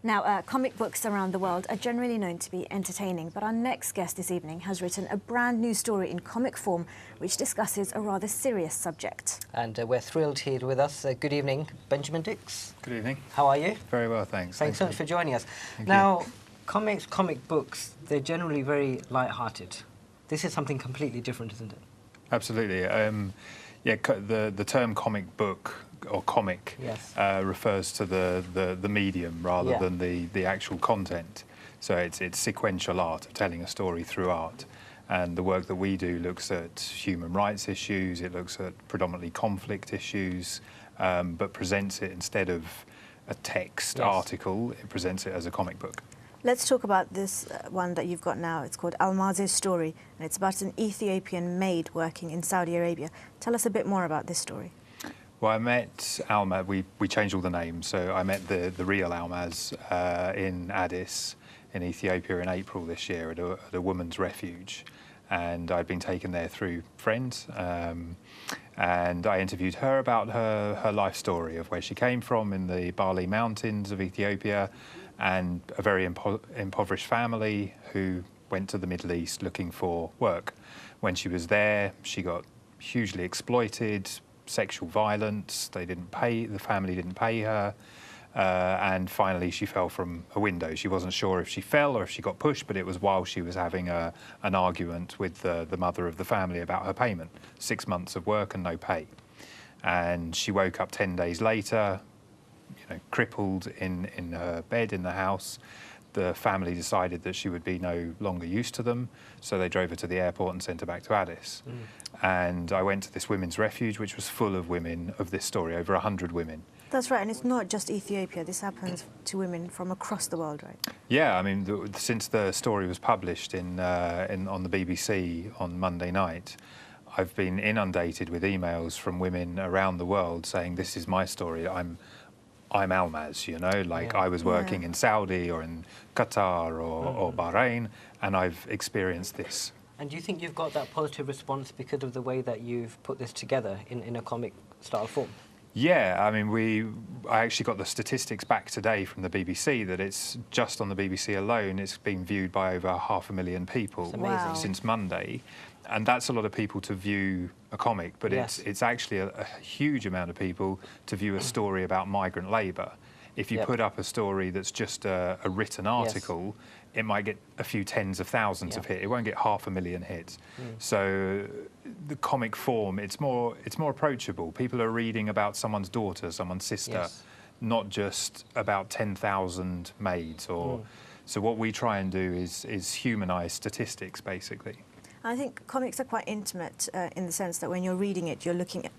Now, comic books around the world are generally known to be entertaining, but our next guest this evening has written a brand new story in comic form which discusses a rather serious subject. And we're thrilled here with us. Good evening, Benjamin Dix. Good evening. How are you? Very well, thanks. Thanks so much for joining us. Thank now, you. comic books, they're generally very light-hearted. This is something completely different, isn't it? Absolutely. Yeah, the term comic book or comic refers to the medium rather than the actual content. So it's sequential art of telling a story through art. And the work that we do looks at human rights issues, it looks at predominantly conflict issues, but presents it instead of a text article, it presents it as a comic book. Let's talk about this one that you've got now. It's called Almaz's Story, and it's about an Ethiopian maid working in Saudi Arabia. Tell us a bit more about this story. Well, I met Almaz, we changed all the names, so I met the real Almaz in Addis in Ethiopia in April this year at a women's refuge, and I'd been taken there through friends, and I interviewed her about her life story of where she came from in the Bali mountains of Ethiopia, and a very impoverished family who went to the Middle East looking for work. When she was there, she got hugely exploited, sexual violence, the family didn't pay her, and finally she fell from a window. She wasn't sure if she fell or if she got pushed, but it was while she was having an argument with the mother of the family about her payment. 6 months of work and no pay. And she woke up 10 days later, crippled in her bed in the house. The family decided that she would be no longer use to them, so they drove her to the airport and sent her back to Addis. And I went to this women's refuge, which was full of women of this story, over 100 women. That's right, and it's not just Ethiopia. This happens to women from across the world, right? Yeah, I mean, since the story was published on the BBC on Monday night, I've been inundated with emails from women around the world saying, this is my story, I'm Almaz, I was working in Saudi or in Qatar or Bahrain, and I've experienced this. And do you think you've got that positive response because of the way that you've put this together in a comic style form? Yeah, I mean, I actually got the statistics back today from the BBC that it's just on the BBC alone, it's been viewed by over 500,000 people since Monday. And that's a lot of people to view a comic, but it's actually a huge amount of people to view a story about migrant labour. If you put up a story that's just a written article, it might get a few tens of thousands of hits. It won't get 500,000 hits. So the comic form, it's more approachable. People are reading about someone's daughter, someone's sister, not just about 10,000 maids. So what we try and do is humanise statistics, basically. I think comics are quite intimate in the sense that when you're reading it, you're looking at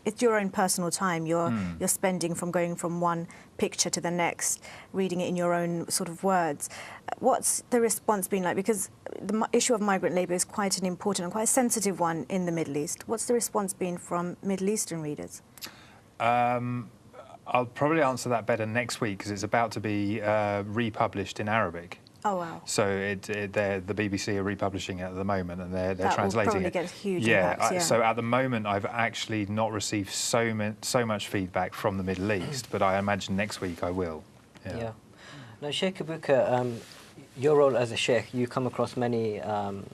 it's your own personal time. You're spending going from one picture to the next, reading it in your own sort of words. What's the response been like? Because the issue of migrant labour is quite an important and quite a sensitive one in the Middle East. What's the response been from Middle Eastern readers? I'll probably answer that better next week because it's about to be republished in Arabic. Oh wow! So the BBC are republishing it at the moment, and they're translating it. That will probably get huge impacts, So at the moment, I've actually not received so much feedback from the Middle East, but I imagine next week I will. Yeah. Now, Sheikh Abuka, your role as a sheikh, you come across many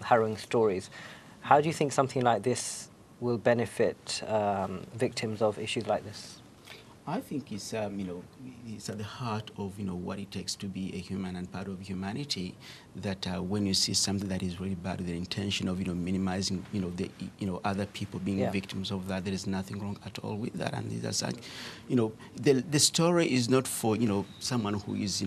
harrowing stories. How do you think something like this will benefit victims of issues like this? I think it's it's at the heart of what it takes to be a human and part of humanity. That when you see something that is really bad, with the intention of minimizing the other people being victims of that, there is nothing wrong at all with that. And that's like, the story is not for someone who is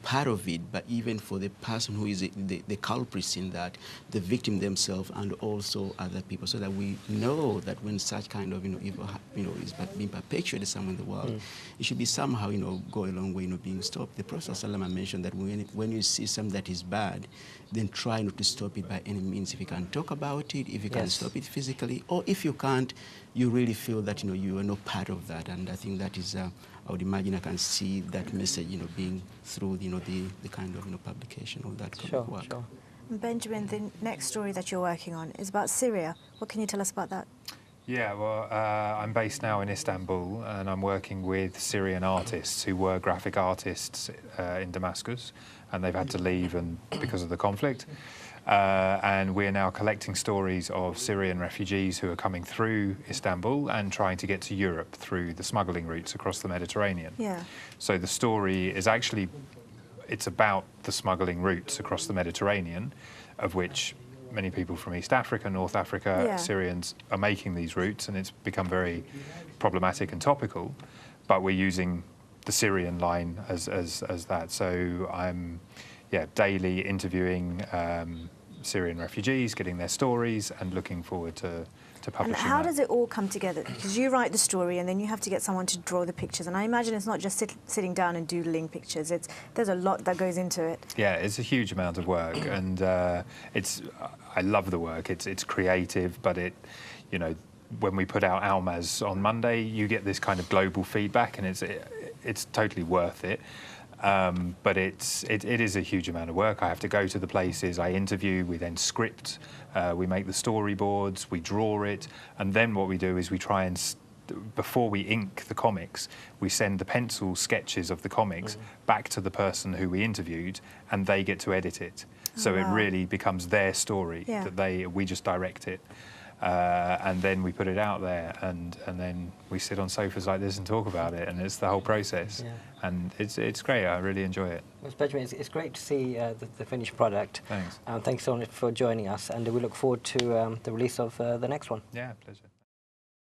part of it, but even for the person who is the culprits in that, the victim themselves and also other people, so that we know that when such kind of evil is being perpetuated somewhere in the world, it should be somehow go a long way being stopped. The Prophet ﷺ mentioned that when you see something that is bad, then try not to stop it by any means. If you can talk about it, if you can stop it physically, or if you can't, you really feel that you are not part of that. And I think that is I would imagine I can see that message being through the kind of publication of that kind of work. Benjamin, the next story that you're working on is about Syria. What can you tell us about that? Yeah, well, I'm based now in Istanbul, and I'm working with Syrian artists who were graphic artists in Damascus, and they've had to leave because of the conflict. And we're now collecting stories of Syrian refugees who are coming through Istanbul and trying to get to Europe through the smuggling routes across the Mediterranean. Yeah. So the story is actually, it's about the smuggling routes across the Mediterranean, of which many people from East Africa, North Africa, Yeah. Syrians are making these routes, and it's become very problematic and topical. But we're using the Syrian line as that. So I'm, daily interviewing Syrian refugees, getting their stories, and looking forward to publishing. And how that. does it all come together? Because you write the story, and then you have to get someone to draw the pictures. And I imagine it's not just sitting down and doodling pictures. There's a lot that goes into it. Yeah, it's a huge amount of work, and I love the work. It's creative, but when we put out Almaz on Monday, you get this kind of global feedback, and it's totally worth it. But it is a huge amount of work. I have to go to the places, I interview, we then script, we make the storyboards, we draw it, and then what we do is we try and, before we ink the comics, we send the pencil sketches of the comics back to the person who we interviewed, and they get to edit it. So wow. It really becomes their story, Yeah. that we just direct it. And then we put it out there, and then we sit on sofas like this and talk about it, and it's the whole process. Yeah. And it's great. I really enjoy it. Well, Benjamin, it's great to see the finished product. Thanks. Thanks so much for joining us, and we look forward to the release of the next one. Yeah, pleasure.